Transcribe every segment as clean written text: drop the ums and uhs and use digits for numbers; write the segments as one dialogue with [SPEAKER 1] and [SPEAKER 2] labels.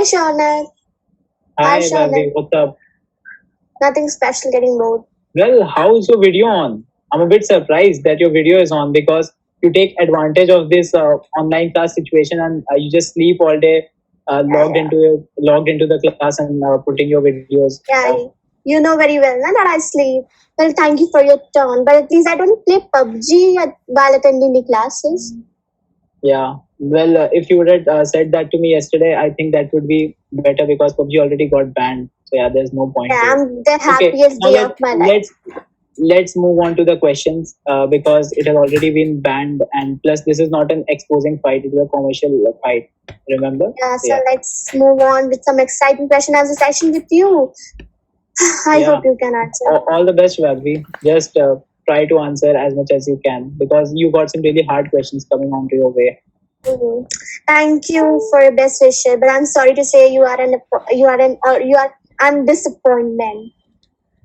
[SPEAKER 1] Shaunak. Hi,
[SPEAKER 2] Hi,
[SPEAKER 1] Shaunak.
[SPEAKER 2] Ravi, what's up?
[SPEAKER 1] Nothing special, getting bored.
[SPEAKER 2] Well, how's your video on? I'm a bit surprised that your video is on because you take advantage of this online class situation and you just sleep all day,
[SPEAKER 1] Yeah, yeah.
[SPEAKER 2] logged into the class and putting your videos.
[SPEAKER 1] Yeah, you know very well na, that I sleep. Well, thank you for your turn. But at least I don't play PUBG while attending the classes.
[SPEAKER 2] Yeah. Well, if you would have said that to me yesterday, I think that would be better because PUBG already got banned. So yeah, there's no point
[SPEAKER 1] Yeah,
[SPEAKER 2] to it.
[SPEAKER 1] I'm the
[SPEAKER 2] Okay,
[SPEAKER 1] happiest
[SPEAKER 2] now
[SPEAKER 1] day of my life.
[SPEAKER 2] let's move on to the questions because it has already been banned, and plus this is not an exposing fight; it is a commercial fight. Remember?
[SPEAKER 1] Yeah, so let's move on with some exciting question as a session with you. I
[SPEAKER 2] Yeah.
[SPEAKER 1] hope you can answer.
[SPEAKER 2] All the best, Ravi. Just try to answer as much as you can because you got some really hard questions coming onto your way.
[SPEAKER 1] Mhm. Thank you for your best wishes, but I'm sorry to say you are I'm disappointment.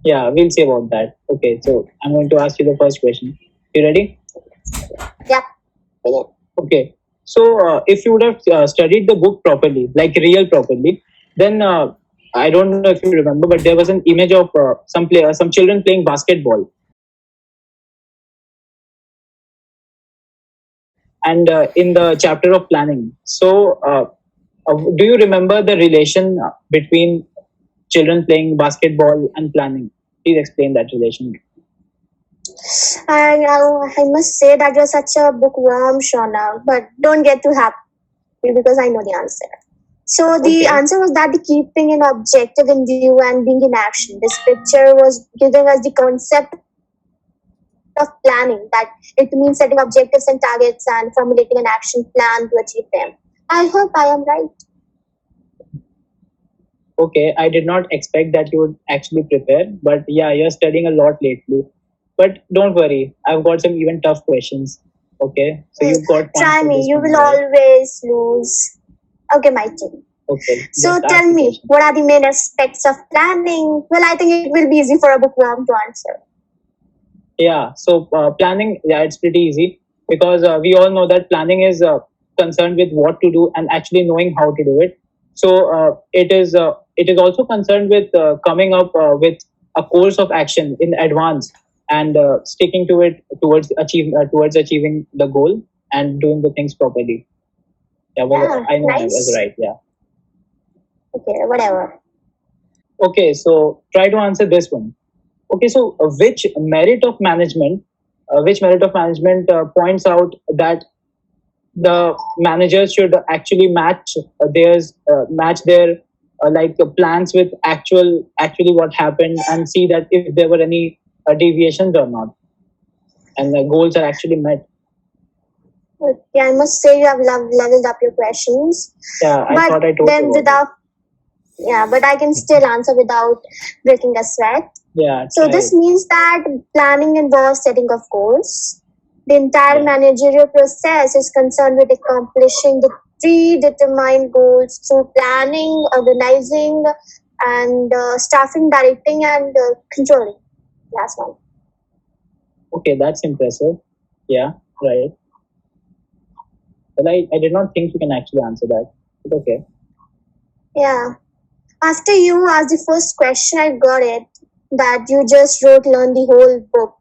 [SPEAKER 2] Yeah, we'll see about that. Okay, so I'm going to ask you the first question. You ready?
[SPEAKER 1] Yeah.
[SPEAKER 2] Okay. So if you would have studied the book properly, like real properly, then I don't know if you remember, but there was an image of some children playing basketball, and in the chapter of planning. So do you remember the relation between children playing basketball and planning? Please explain that relation.
[SPEAKER 1] I must say that you're such a bookworm, Shauna, but don't get too happy because I know the answer. So the
[SPEAKER 2] Okay.
[SPEAKER 1] answer was that the keeping an objective in view and being in action. This picture was giving us the concept of planning, that it means setting objectives and targets and formulating an action plan to achieve them. I hope I am right.
[SPEAKER 2] Okay, I did not expect that you would actually prepare, but yeah, you're studying a lot lately. But don't worry, I've got some even tough questions. Okay, so you've got points
[SPEAKER 1] Try
[SPEAKER 2] for
[SPEAKER 1] me,
[SPEAKER 2] this
[SPEAKER 1] you
[SPEAKER 2] one,
[SPEAKER 1] will
[SPEAKER 2] right?
[SPEAKER 1] always lose. Okay, my turn.
[SPEAKER 2] Okay,
[SPEAKER 1] So
[SPEAKER 2] just ask
[SPEAKER 1] tell
[SPEAKER 2] the
[SPEAKER 1] me,
[SPEAKER 2] question.
[SPEAKER 1] what are the main aspects of planning? Well, I think it will be easy for a bookworm to answer.
[SPEAKER 2] Yeah, so planning, yeah, it's pretty easy because we all know that planning is concerned with what to do and actually knowing how to do it. So it is also concerned with coming up with a course of action in advance and sticking to it towards achieving the goal and doing the things properly. Yeah, well,
[SPEAKER 1] Yeah,
[SPEAKER 2] I know I was
[SPEAKER 1] nice.
[SPEAKER 2] right. Yeah.
[SPEAKER 1] Okay, whatever.
[SPEAKER 2] Okay, so try to answer this one. Okay, so which merit of management points out that the managers should actually match their plans with actually what happened and see that if there were any deviations or not, and the goals are actually met.
[SPEAKER 1] Okay, I must say you have leveled up your questions.
[SPEAKER 2] Yeah, I
[SPEAKER 1] But
[SPEAKER 2] thought I told you
[SPEAKER 1] then
[SPEAKER 2] about it.
[SPEAKER 1] without, yeah, but I can still answer without breaking a sweat.
[SPEAKER 2] Yeah,
[SPEAKER 1] So
[SPEAKER 2] try
[SPEAKER 1] this
[SPEAKER 2] it.
[SPEAKER 1] means that planning involves setting of goals. The entire
[SPEAKER 2] Yeah.
[SPEAKER 1] managerial process is concerned with accomplishing the predetermined goals through planning, organizing, and staffing, directing, and controlling. Last one.
[SPEAKER 2] Okay, that's impressive. Yeah, right. Well, I did not think you can actually answer that. But okay.
[SPEAKER 1] Yeah. After you asked the first question, I got it. That you just learn the whole book.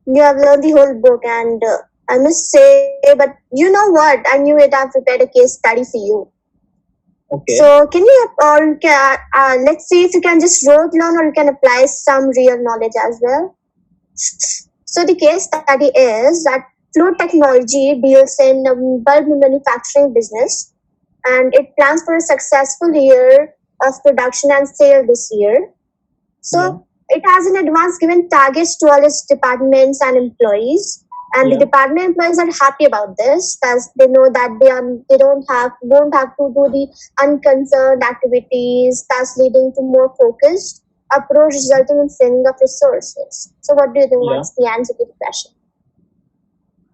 [SPEAKER 1] You have learned the whole book, and I must say, but you know what? I knew it. I've prepared a case study for you.
[SPEAKER 2] Okay.
[SPEAKER 1] So can you, or you can, let's see if you can just rote learn, or you can apply some real knowledge as well. So the case study is that Flow Technology deals in bulb manufacturing business, and it plans for a successful year of production and sale this year. So it has in advance given targets to all its departments and employees. And the department employees are happy about this, as they know that they won't have to do the unconcerned activities, thus leading to more focused approach, resulting in saving of resources. So what do you think? What's the answer to the question?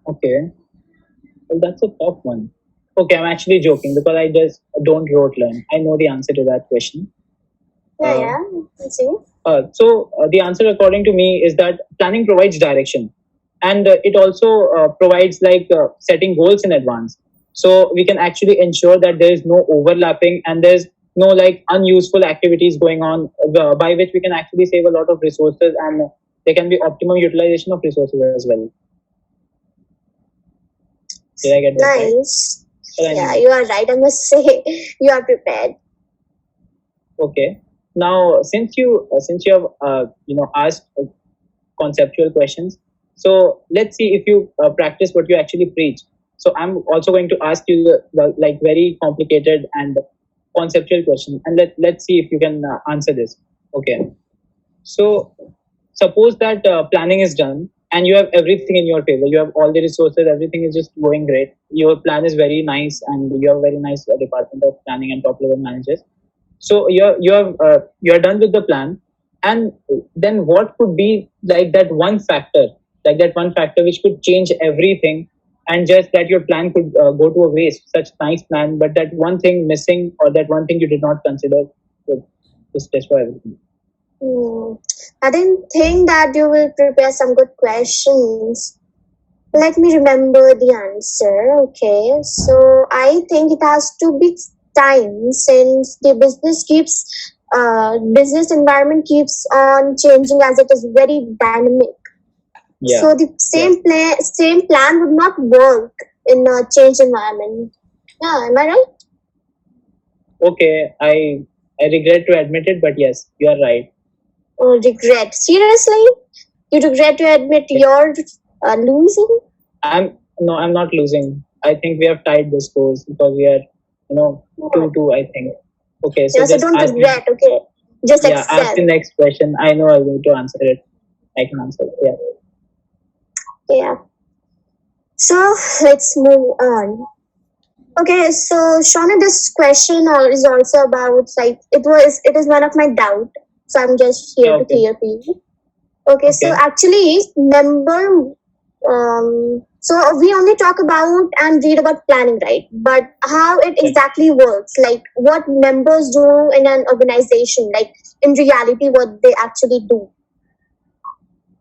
[SPEAKER 2] Okay. Well, that's a tough one. Okay, I'm actually joking because I just don't rote learn. I know the answer to that question.
[SPEAKER 1] Yeah, let's see.
[SPEAKER 2] So the answer, according to me, is that planning provides direction, and it also provides setting goals in advance. So we can actually ensure that there is no overlapping and there's no like unuseful activities going on, by which we can actually save a lot of resources, and there can be optimum utilization of resources as well. Did I get that right?
[SPEAKER 1] Nice.
[SPEAKER 2] Or I
[SPEAKER 1] Yeah,
[SPEAKER 2] need
[SPEAKER 1] you are right. I must say, you are prepared.
[SPEAKER 2] Okay. Now, since you have asked conceptual questions, so let's see if you practice what you actually preach. So I'm also going to ask you like very complicated and conceptual question, and let's see if you can answer this. Okay. So suppose that planning is done and you have everything in your favor. You have all the resources, everything is just going great. Your plan is very nice, and you have very nice department of planning and top level managers. So you're done with the plan, and then what could be like that one factor which could change everything, and just that your plan could go to a waste. Such nice plan, but that one thing missing, or that one thing you did not consider, would just destroy everything.
[SPEAKER 1] Hmm. I didn't think that you will prepare some good questions. Let me remember the answer. Okay, so I think it has to be time, since the business environment keeps on changing, as it is very dynamic.
[SPEAKER 2] Yeah.
[SPEAKER 1] So the
[SPEAKER 2] Yeah.
[SPEAKER 1] same plan would not work in a changed environment. Yeah, am I right?
[SPEAKER 2] Okay. I regret to admit it, but yes, you are right.
[SPEAKER 1] Or regret? Seriously, you regret to admit you're losing?
[SPEAKER 2] I'm not losing. I think we have tied the scores because we are, 2-2. I think. Okay, so
[SPEAKER 1] Yeah, so
[SPEAKER 2] just
[SPEAKER 1] don't
[SPEAKER 2] ask me.
[SPEAKER 1] regret. Okay, just
[SPEAKER 2] Yeah, ask the
[SPEAKER 1] accept.
[SPEAKER 2] next question. I know I'm going to answer it. I can answer it. Yeah.
[SPEAKER 1] Yeah. So let's move on. Okay, so Shauna, this question is also about, like, it is one of my doubt. So I'm just here
[SPEAKER 2] Yeah.
[SPEAKER 1] to
[SPEAKER 2] Okay.
[SPEAKER 1] clear for you. Okay, so
[SPEAKER 2] Okay.
[SPEAKER 1] actually, so we only talk about and read about planning, right? But how it
[SPEAKER 2] Yeah.
[SPEAKER 1] exactly works, like what members do in an organization, like in reality, what they actually do.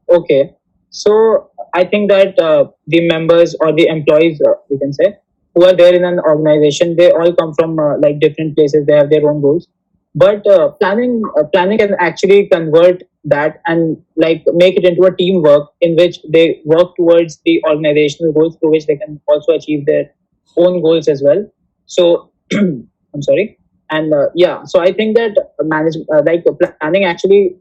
[SPEAKER 2] Okay. So I think that the members or the employees, we can say, who are there in an organization, they all come from like different places. They have their own goals, but planning can actually convert that and like make it into a teamwork in which they work towards the organizational goals, through which they can also achieve their own goals as well. So I'm sorry. And yeah, so I think that planning actually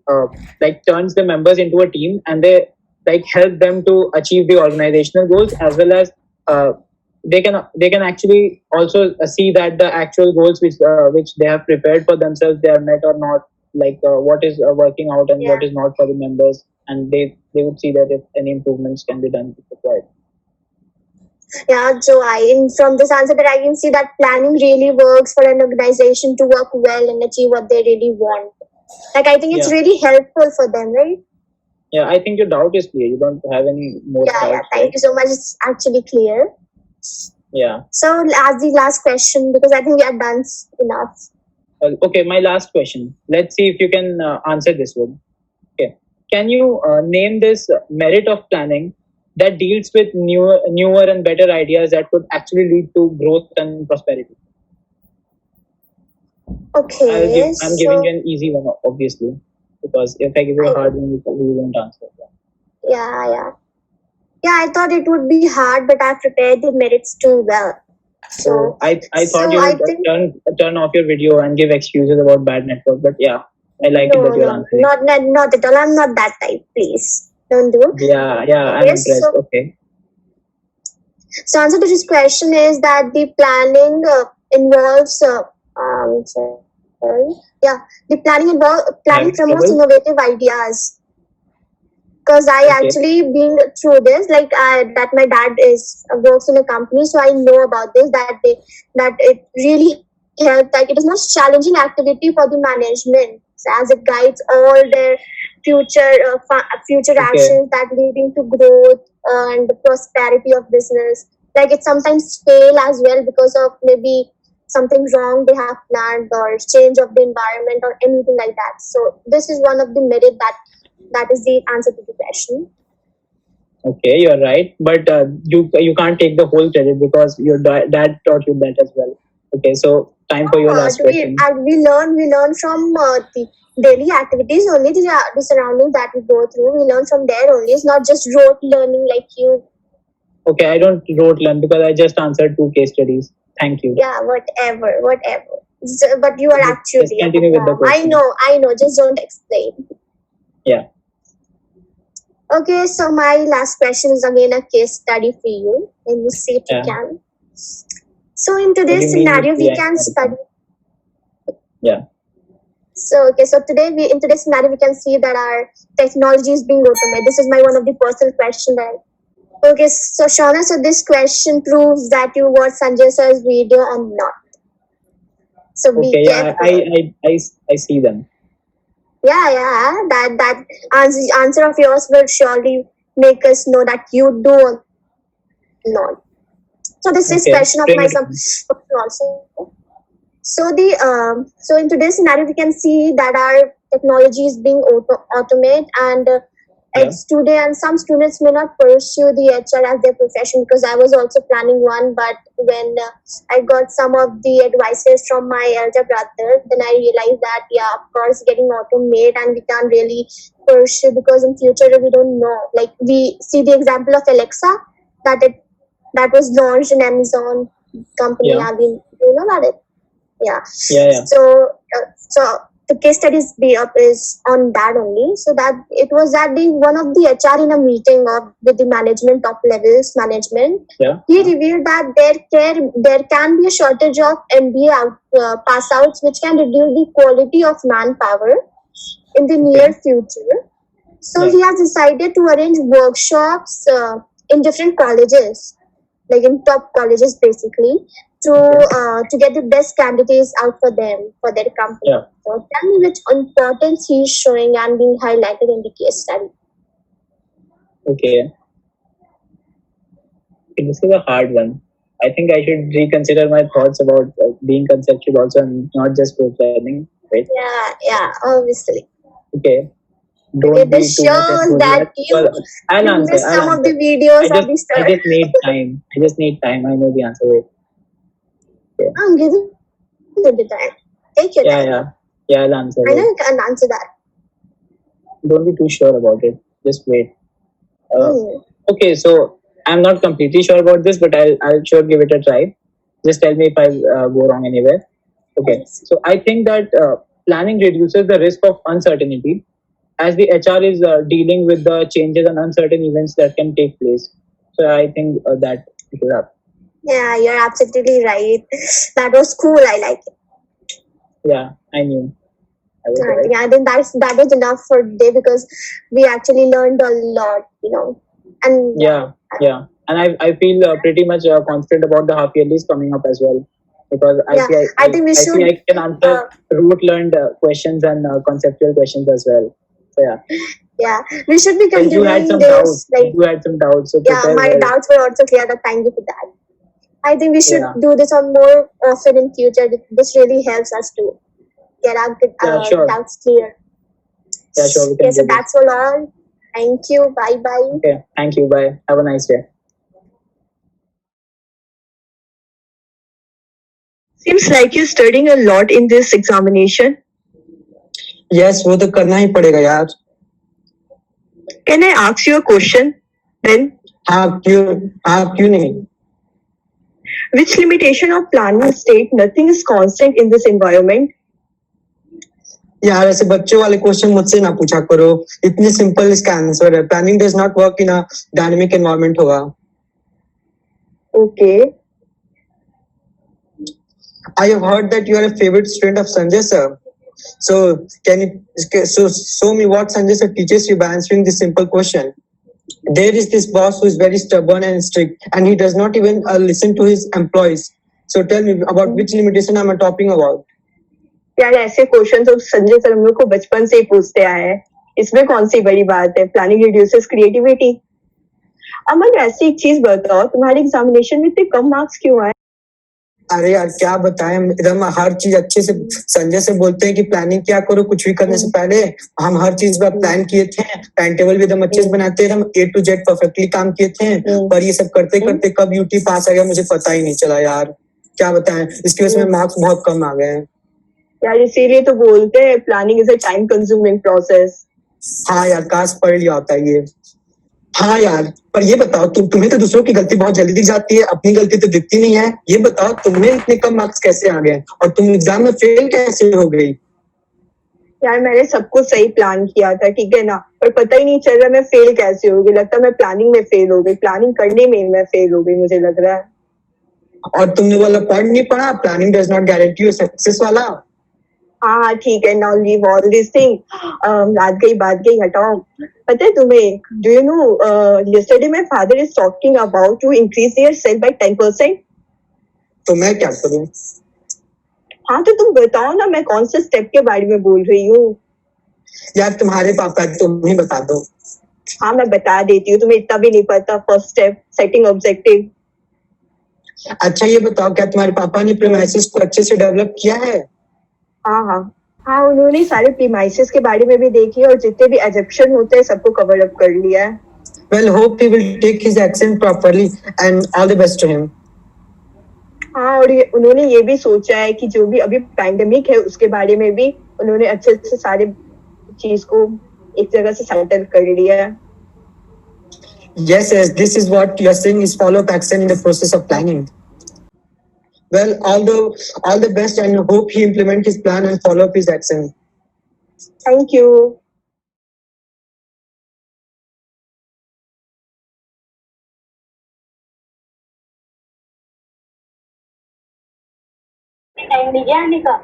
[SPEAKER 2] like turns the members into a team, and they like help them to achieve the organizational goals, as well as uh, they can actually also see that the actual goals which they have prepared for themselves, they are met or not, like what is working out and
[SPEAKER 1] Yeah.
[SPEAKER 2] what is not for the members, and they would see that if any improvements can be done if required.
[SPEAKER 1] Yeah, so from this answer that I can see that planning really works for an organization to work well and achieve what they really want. Like, I think it's
[SPEAKER 2] Yeah.
[SPEAKER 1] really helpful for them, right?
[SPEAKER 2] Yeah, I think your doubt is clear. You don't have any more
[SPEAKER 1] Yeah.
[SPEAKER 2] doubts,
[SPEAKER 1] Thank
[SPEAKER 2] right?
[SPEAKER 1] you so much. It's actually clear.
[SPEAKER 2] Yeah.
[SPEAKER 1] So, as the last question, because I think we are done enough.
[SPEAKER 2] Okay, my last question. Let's see if you can answer this one. Okay. Can you name this merit of planning that deals with newer and better ideas that could actually lead to growth and prosperity?
[SPEAKER 1] Okay,
[SPEAKER 2] I'm giving you
[SPEAKER 1] so
[SPEAKER 2] an easy one, obviously, because if I give you a
[SPEAKER 1] I
[SPEAKER 2] hard one, you probably won't answer.
[SPEAKER 1] yeah. Yeah, I thought it would be hard, but I've prepared the merits too well.
[SPEAKER 2] So I thought
[SPEAKER 1] So
[SPEAKER 2] you
[SPEAKER 1] I
[SPEAKER 2] would
[SPEAKER 1] think
[SPEAKER 2] turn off your video and give excuses about bad network, but yeah, I like it that
[SPEAKER 1] no,
[SPEAKER 2] you're
[SPEAKER 1] no,
[SPEAKER 2] answering.
[SPEAKER 1] not at all. I'm not that type. Please don't do.
[SPEAKER 2] Yeah, I'm
[SPEAKER 1] Okay,
[SPEAKER 2] impressed. Okay.
[SPEAKER 1] so answer to this question is that the planning involves sorry, yeah, the planning
[SPEAKER 2] Having
[SPEAKER 1] promotes
[SPEAKER 2] trouble?
[SPEAKER 1] innovative ideas, because I
[SPEAKER 2] Okay.
[SPEAKER 1] actually been through this. Like that, my dad is works in a company, so I know about this. That it really helped. Like, it is most challenging activity for the management, as it guides all their future
[SPEAKER 2] Okay.
[SPEAKER 1] actions that leading to growth and prosperity of business. Like, it sometimes fail as well because of maybe something wrong they have planned, or change of the environment, or anything like that. So this is one of the merit that is the answer to the question.
[SPEAKER 2] Okay, you're right, but you can't take the whole credit because your dad taught you that as well. Okay, so time for your last question.
[SPEAKER 1] We learn from the daily activities only, the surroundings that we go through. We learn from there only. It's not just rote learning like you.
[SPEAKER 2] Okay, I don't rote learn because I just answered 2 case studies. Thank you.
[SPEAKER 1] Yeah, whatever. So, but you are actually
[SPEAKER 2] Just continue with the question.
[SPEAKER 1] I know. Just don't explain.
[SPEAKER 2] Yeah.
[SPEAKER 1] Okay, so my last question is again a case study for you. Let me see if you can. So in today's scenario, we can study.
[SPEAKER 2] Yeah.
[SPEAKER 1] So today in today's scenario we can see that our technology is being automated. This is my one of the personal question that. Okay, so Shauna, so this question proves that you watch Sanjay sir's video or not. So be careful.
[SPEAKER 2] I see them.
[SPEAKER 1] Yeah. That answer of yours will surely make us know that you do or not. So this is question of my also. So so in today's scenario, we can see that our technology is being automated, and today, and some students may not pursue the HR as their profession, because I was also planning one, but when I got some of the advices from my elder brother, then I realized that of course, getting automated, and we can't really pursue, because in future we don't know. Like we see the example of Alexa, that was launched in Amazon company. I mean, you know about it. Yeah. So the case studies is on that only. So that it was that the one of the HR in a meeting with the management, top levels management.
[SPEAKER 2] Yeah.
[SPEAKER 1] He revealed that there can be a shortage of MBA pass outs, which can reduce the quality of manpower in the near future. So he has decided to arrange workshops in different colleges, like in top colleges, basically, to get the best candidates out for them, for their company.
[SPEAKER 2] Yeah.
[SPEAKER 1] So tell me which importance he is showing and being highlighted in the case study.
[SPEAKER 2] Okay. This is a hard one. I think I should reconsider my thoughts about being conceptual also, and not just group learning, right?
[SPEAKER 1] Yeah, obviously.
[SPEAKER 2] Okay. Don't be
[SPEAKER 1] this
[SPEAKER 2] too much
[SPEAKER 1] shows
[SPEAKER 2] into
[SPEAKER 1] that you missed some of the videos of the story.
[SPEAKER 2] I just need time. I know the answer. Wait.
[SPEAKER 1] Okay. I'm giving you the time. Take your time.
[SPEAKER 2] Yeah, I'll answer.
[SPEAKER 1] I know you can answer that.
[SPEAKER 2] Don't be too sure about it. Just wait. Okay, so I'm not completely sure about this, but I'll sure give it a try. Just tell me if I go wrong anywhere. Okay. So I think that planning reduces the risk of uncertainty, as the HR is dealing with the changes and uncertain events that can take place. So I think that it will happen.
[SPEAKER 1] Yeah, you're absolutely right. That was cool. I like it.
[SPEAKER 2] Yeah, I knew.
[SPEAKER 1] I think that was enough for today, because we actually learned a lot, And
[SPEAKER 2] yeah, and I feel pretty much confident about the half yearlies coming up as well, because I think I can answer rote learned questions and conceptual questions as well. So
[SPEAKER 1] yeah, we should be continuing
[SPEAKER 2] you had some
[SPEAKER 1] this.
[SPEAKER 2] Doubts. You had some doubts. So
[SPEAKER 1] my doubts were also clear. Thank you for that. I think we should do this on more often in future. This really helps us to get our doubts clear.
[SPEAKER 2] Yeah, sure. We can
[SPEAKER 1] so that's all. Thank you. Bye bye.
[SPEAKER 2] Okay. Thank you. Bye. Have a nice day.
[SPEAKER 3] Seems like you're studying a lot in this examination.
[SPEAKER 4] Yes, वो तो करना ही पड़ेगा यार.
[SPEAKER 3] Can I ask you a question then?
[SPEAKER 4] हाँ क्यों नहीं?
[SPEAKER 3] Which limitation of planning state? Nothing is constant in this environment.
[SPEAKER 4] यार ऐसे बच्चों वाले क्वेश्चन मुझसे ना पूछा करो. इतने सिंपल इसका आंसर है. Planning does not work in a dynamic environment होगा.
[SPEAKER 3] Okay.
[SPEAKER 4] I have heard that you are a favorite student of Sanjay sir. So can you show me what Sanjay sir teaches you by answering this simple question? There is this boss who is very stubborn and strict, and he does not even listen to his employees. So tell me about which limitation am I talking about?
[SPEAKER 3] यार ऐसे question तो Sanjay sir हम लोग को बचपन से ही पूछते आए हैं. इसमें कौन सी बड़ी बात है? Planning reduces creativity. अमन ऐसी एक चीज बताओ, तुम्हारे एग्जामिनेशन में इतने कम मार्क्स क्यों आए?
[SPEAKER 4] अरे यार क्या बताएं, एकदम हर चीज अच्छे से संजय से बोलते हैं कि प्लानिंग क्या करो, कुछ भी करने से पहले हम हर चीज का प्लान किए थे, टाइम टेबल भी एकदम अच्छे से बनाते थे, हम A to Z परफेक्टली काम किए थे, पर ये सब करते करते कब यूटी पास आ गया मुझे पता ही नहीं चला यार. क्या बताएं, इसकी वजह से मार्क्स बहुत कम आ गए हैं।
[SPEAKER 3] यार इसीलिए तो बोलते हैं planning is a time consuming process.
[SPEAKER 4] हाँ यार, काश पढ़ लिया होता ये। हाँ यार, पर ये बताओ, तुम्हें तो दूसरों की गलती बहुत जल्दी दिख जाती है, अपनी गलती तो दिखती नहीं है। ये बताओ, तुम्हें इतने कम मार्क्स कैसे आ गए और तुम एग्जाम में फेल कैसे हो गई?
[SPEAKER 3] यार मैंने सब कुछ सही प्लान किया था, ठीक है ना, पर पता ही नहीं चल रहा मैं फेल कैसे हो गई। लगता है मैं प्लानिंग में फेल हो गई, प्लानिंग करने में मैं फेल हो गई, मुझे लग रहा है।
[SPEAKER 4] और तुमने वाला पॉइंट नहीं पढ़ा, planning does not guarantee success वाला।
[SPEAKER 3] हाँ ठीक है, now leave all this thing. बात गई, हटाओ। पता है तुम्हें, do you know, yesterday my father is talking about to increase their sale by 10%।
[SPEAKER 4] तो मैं क्या करूं?
[SPEAKER 3] हाँ तो तुम बताओ ना, मैं कौन से स्टेप के बारे में बोल रही हूँ।
[SPEAKER 4] यार तुम्हारे पापा, तुम ही बता दो।
[SPEAKER 3] हाँ मैं बता देती हूँ, तुम्हें इतना भी नहीं पता। First step, setting objective.
[SPEAKER 4] अच्छा ये बताओ, क्या तुम्हारे पापा ने प्रीमाइसेस को अच्छे से डेवलप किया है?
[SPEAKER 3] हाँ हाँ हाँ, उन्होंने सारे प्रीमाइसेस के बारे में भी देखी और जितने भी एजम्पशन होते हैं सबको कवर अप कर लिया है।
[SPEAKER 4] Well, hope he will take his accent properly and all the best to him.
[SPEAKER 3] हाँ, और उन्होंने ये भी सोचा है कि जो भी अभी पैंडेमिक है उसके बारे में भी उन्होंने अच्छे से सारे चीज को एक जगह से सेटल कर लिया है।
[SPEAKER 4] Yes, this is what you are saying is follow up action in the process of planning. Well, all the best, and hope he implement his plan and follow up his action.
[SPEAKER 3] Thank you.
[SPEAKER 1] Time मिल गया आने का।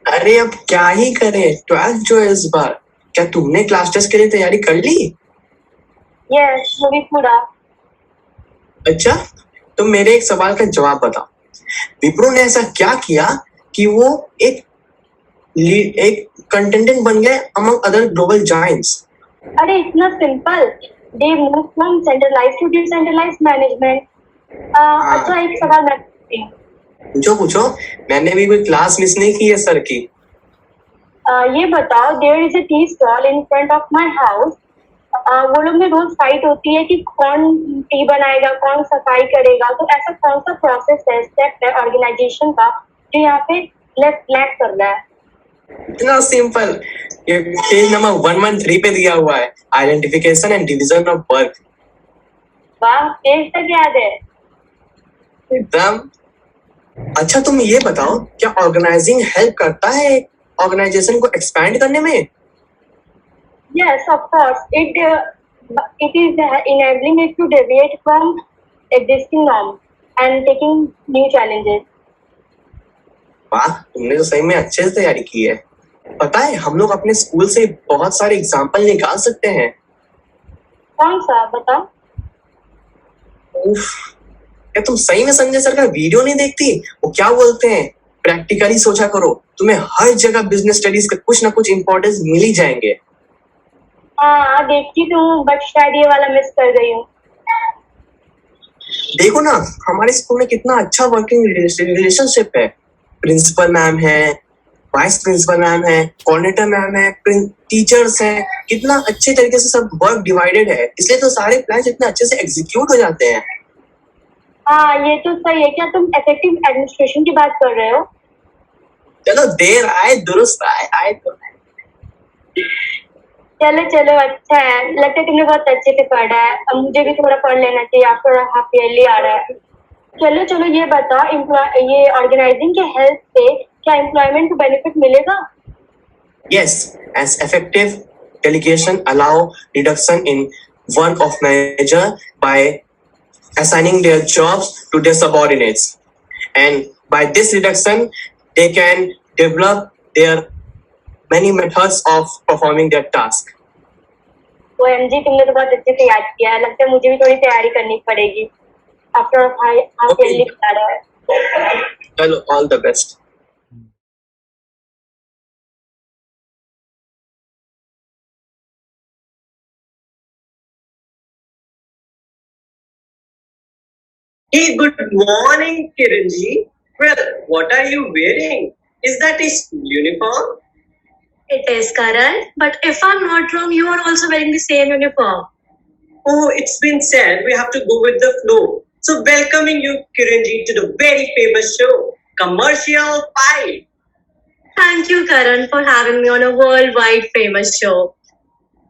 [SPEAKER 5] अरे अब क्या ही करें, 12th जो है इस बार। क्या तुमने क्लास टेस्ट के लिए तैयारी कर ली?
[SPEAKER 1] यस, वो भी पूरा।
[SPEAKER 5] अच्छा, तो मेरे एक सवाल का जवाब बताओ। विप्रो ने ऐसा क्या किया कि वो एक कंटेंडेंट बन गए अमंग अदर ग्लोबल जायंट्स?
[SPEAKER 1] अरे इतना simple, they move from centralize to decentralize management. अच्छा एक सवाल मैं पूछती हूँ।
[SPEAKER 5] पूछो पूछो, मैंने भी कोई क्लास मिस नहीं की है सर की।
[SPEAKER 1] ये बताओ, there is a tea stall in front of my house. वो लोग में रोज फाइट होती है कि कौन टी बनाएगा, कौन सफाई करेगा। तो ऐसा कौन सा प्रोसेस है, स्टेप है ऑर्गेनाइजेशन का जो यहाँ पे लैक कर रहा है?
[SPEAKER 5] इतना सिंपल, ये पेज नंबर 113 पे दिया हुआ है, identification and division of work.
[SPEAKER 1] वाह, पेज तक याद है।
[SPEAKER 5] एकदम। अच्छा तुम ये बताओ, क्या ऑर्गेनाइजिंग हेल्प करता है ऑर्गेनाइजेशन को एक्सपैंड करने में?
[SPEAKER 1] Yes, of course. It is enabling it to deviate from existing norms and taking new challenges.
[SPEAKER 5] वाह, तुमने तो सही में अच्छे से तैयारी की है। पता है, हम लोग अपने स्कूल से बहुत सारे एग्जाम्पल निकाल सकते हैं।
[SPEAKER 1] कौन सा बताओ?
[SPEAKER 5] उफ, क्या तुम सही में संजय सर का वीडियो नहीं देखती? वो क्या बोलते हैं, प्रैक्टिकली सोचा करो, तुम्हें हर जगह बिजनेस स्टडीज का कुछ ना कुछ इंपॉर्टेंस मिल ही जाएंगे।
[SPEAKER 1] हाँ देखती तो हूँ, बट शायद ये वाला मिस कर गई हूँ।
[SPEAKER 5] देखो ना, हमारे स्कूल में कितना अच्छा वर्किंग रिलेशनशिप है। प्रिंसिपल मैम है, वाइस प्रिंसिपल मैम है, कोऑर्डिनेटर मैम है, टीचर्स हैं। कितना अच्छे तरीके से सब वर्क डिवाइडेड है, इसलिए तो सारे प्लान इतने अच्छे से एग्जीक्यूट हो जाते हैं।
[SPEAKER 1] हाँ ये तो सही है। क्या तुम इफेक्टिव एडमिनिस्ट्रेशन की बात कर रहे हो?
[SPEAKER 5] चलो, देर आए दुरुस्त आए तो।
[SPEAKER 1] चलो चलो, अच्छा है, लगता है तुमने बहुत अच्छे से पढ़ा है। अब मुझे भी थोड़ा पढ़ लेना चाहिए, आफ्टर हाफ ईयरली आ रहा है। चलो चलो, ये बताओ, ये ऑर्गेनाइजिंग के हेल्प से क्या एम्प्लॉयमेंट को बेनिफिट मिलेगा?
[SPEAKER 5] Yes, as effective delegation allow reduction in work of manager by assigning their jobs to their subordinates, and by this reduction they can develop their many methods of performing their task.
[SPEAKER 1] OMG, तुमने तो बहुत अच्छे से याद किया है। लगता है मुझे भी थोड़ी तैयारी करनी पड़ेगी। आफ्टर हाफ ईयरली आ रहा है।
[SPEAKER 5] चलो, all the best.
[SPEAKER 6] Hey, good morning, Kiranji. Well, what are you wearing? Is that a school uniform?
[SPEAKER 7] It is, Karan. But if I'm not wrong, you are also wearing the same uniform.
[SPEAKER 6] Oh, it's been said we have to go with the flow. So welcoming you, Kiranji, to the very famous show, Commercial Fight.
[SPEAKER 7] Thank you, Karan, for having me on a worldwide famous show.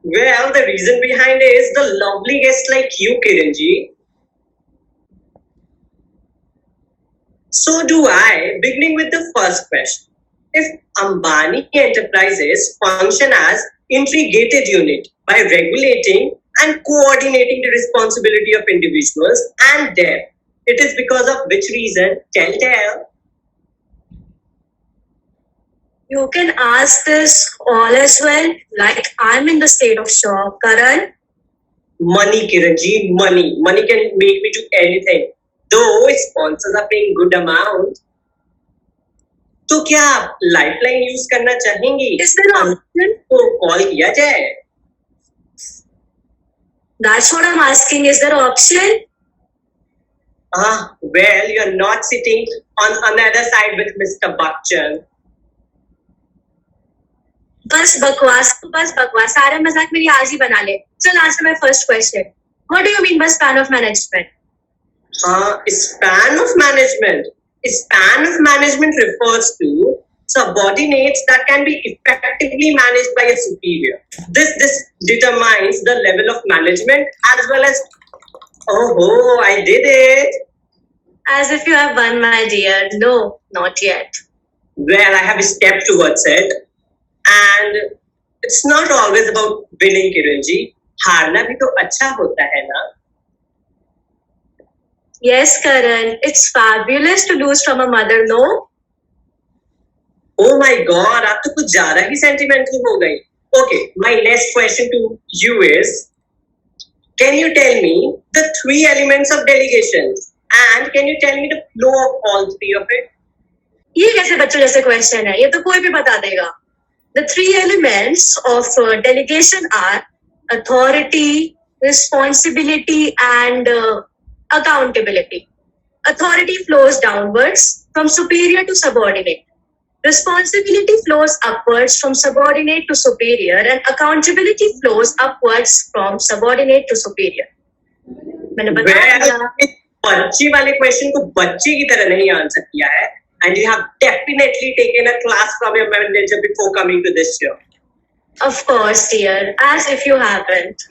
[SPEAKER 6] Well, the reason behind it is the lovely guest like you, Kiranji. So do I, beginning with the first question. If Ambani Enterprises function as integrated unit by regulating and coordinating the responsibility of individuals and them, it is because of which reason? Tell.
[SPEAKER 7] You can ask this all as well. Like, I'm in the state of shock, Karan.
[SPEAKER 6] Money, Kiranji, money. Money can make me do anything. Though sponsors are paying good amount. तो क्या आप lifeline use करना चाहेंगी?
[SPEAKER 7] Is there an option?
[SPEAKER 6] तो call किया जाए.
[SPEAKER 7] That's what I'm asking. Is there an option?
[SPEAKER 6] Well, you're not sitting on another side with Mr. Bachchan.
[SPEAKER 7] बस बकवास सारे मजाक मेरी आज ही बना ले. चल answer my first question. What do you mean by span of management?
[SPEAKER 6] Span of management. Span of management refers to subordinates that can be effectively managed by a superior. This determines the level of management as well as. Oh, I did it.
[SPEAKER 7] As if you have won, my dear. No, not yet.
[SPEAKER 6] Well, I have stepped towards it. And it's not always about winning, Kiranji. हारना भी तो अच्छा होता है ना?
[SPEAKER 7] Yes, Karan. It's fabulous to lose from a mother, no?
[SPEAKER 6] Oh my God, आप तो कुछ ज़्यादा ही sentimental हो गई. Okay, my next question to you is, can you tell me the 3 elements of delegation? And can you tell me the flow of all 3 of it?
[SPEAKER 7] ये कैसे बच्चों जैसे क्वेश्चन है? ये तो कोई भी बता देगा. The 3 elements of delegation are authority, responsibility, and accountability. Authority flows downwards from superior to subordinate. Responsibility flows upwards from subordinate to superior, and accountability flows upwards from subordinate to superior. मैंने बता दिया.
[SPEAKER 6] बच्चे वाले question को बच्चे की तरह नहीं आंसर किया है. And you have definitely taken a class from your manager before coming to this show.
[SPEAKER 7] Of course, dear. As if you haven't.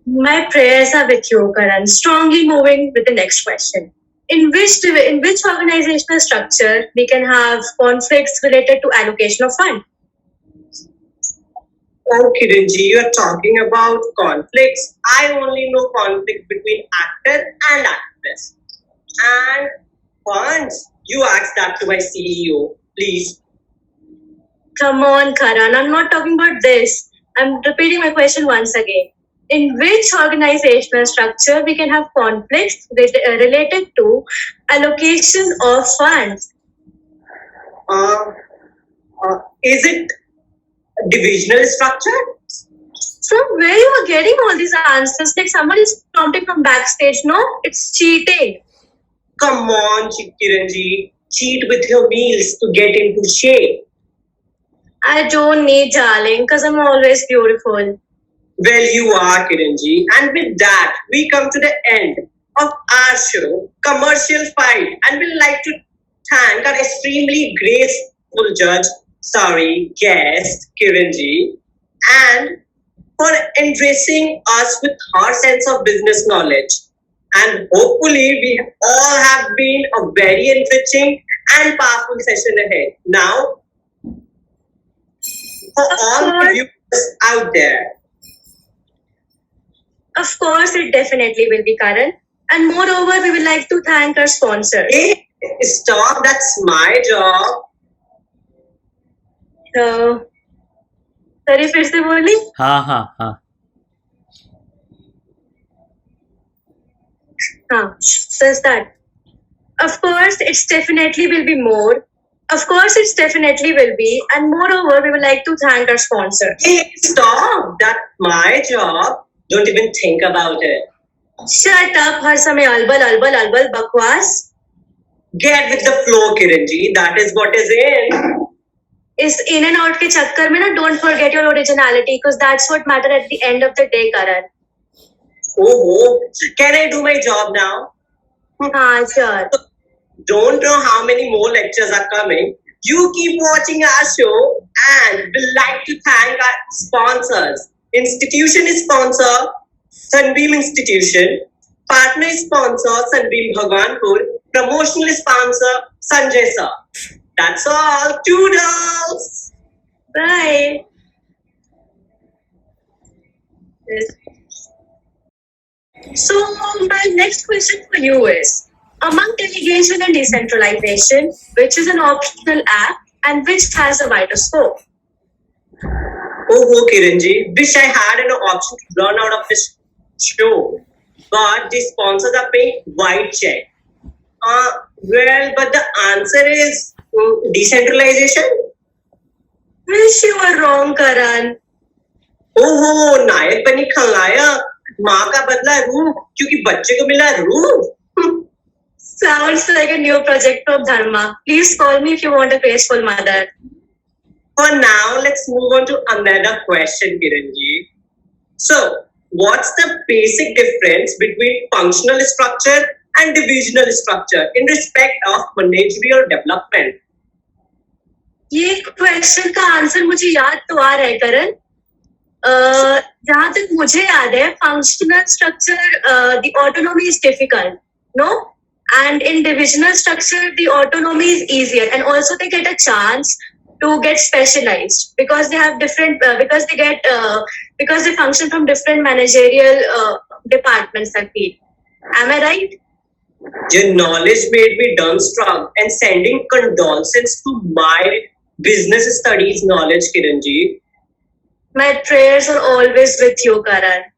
[SPEAKER 7] My prayers are with you, Karan. Strongly moving with the next question. In which organizational structure we can have conflicts related to allocation of fund?
[SPEAKER 6] Oh, Kiranji, you are talking about conflicts. I only know conflict between actor and actress. And funds. You ask that to my CEO, please.
[SPEAKER 7] Come on, Karan. I'm not talking about this. I'm repeating my question once again. In which organizational structure we can have conflicts related to allocation of funds?
[SPEAKER 6] Is it divisional structure?
[SPEAKER 7] From where you are getting all these answers? Like someone is prompting from backstage. No, it's cheating.
[SPEAKER 6] Come on, Kiranji. Cheat with your meals to get into shape.
[SPEAKER 7] I don't need darling because I'm always beautiful.
[SPEAKER 6] Well, you are, Kiranji. And with that, we come to the end of our show, Commercial Fight. And we'd like to thank our extremely graceful guest, Kiranji, and for embracing us with her sense of business knowledge. And hopefully, we all have been a very enriching and powerful session ahead. Now, for all the viewers out there.
[SPEAKER 7] Of course, it definitely will be, Karan. And moreover, we would like to thank our sponsors.
[SPEAKER 6] Hey, stop, that's my job.
[SPEAKER 7] Sorry, फिर से बोली?
[SPEAKER 8] हाँ.
[SPEAKER 7] Says that. Of course, it's definitely will be more. Of course, it's definitely will be. And moreover, we would like to thank our sponsors.
[SPEAKER 6] Hey, stop, that's my job. Don't even think about it.
[SPEAKER 7] Shut up, हर समय अलबल बकवास.
[SPEAKER 6] Get with the flow, Kiranji. That is what is in.
[SPEAKER 7] इस in and out के चक्कर में ना, don't forget your originality because that's what matter at the end of the day, Karan.
[SPEAKER 6] Oh, can I do my job now?
[SPEAKER 7] हाँ, sure.
[SPEAKER 6] Don't know how many more lectures are coming. You keep watching our show and we'd like to thank our sponsors. Institution is sponsor, Sunbeam Institution. Partner is sponsor, Sunbeam Bhagwanpur. Promotional sponsor, Sanjay sir. That's all. Toodles!
[SPEAKER 7] Bye. Yes. So my next question for you is, among delegation and decentralization, which is an optional app and which has a wider scope?
[SPEAKER 6] Oh, Kiranji, wish I had an option to run out of this show. But the sponsors are paying white check. Well, but the answer is decentralization.
[SPEAKER 7] Wish you were wrong, Karan.
[SPEAKER 6] ओहो नायक बनी खलनायक माँ का बदला रूप क्योंकि बच्चे को मिला रूप.
[SPEAKER 7] Sounds like a new project from Dharma. Please call me if you want a graceful mother.
[SPEAKER 6] For now, let's move on to another question, Kiranji. So, what's the basic difference between functional structure and divisional structure in respect of managerial development?
[SPEAKER 7] ये question का answer मुझे याद तो आ रहा है करण. जहाँ तक मुझे याद है, functional structure the autonomy is difficult, no? And in divisional structure the autonomy is easier, and also they get a chance to get specialized because they have different because they function from different managerial departments, I feel. Am I right?
[SPEAKER 6] Your knowledge made me dumbstruck and sending condolences to my business studies knowledge, Kiranji.
[SPEAKER 7] My prayers are always with you, Karan.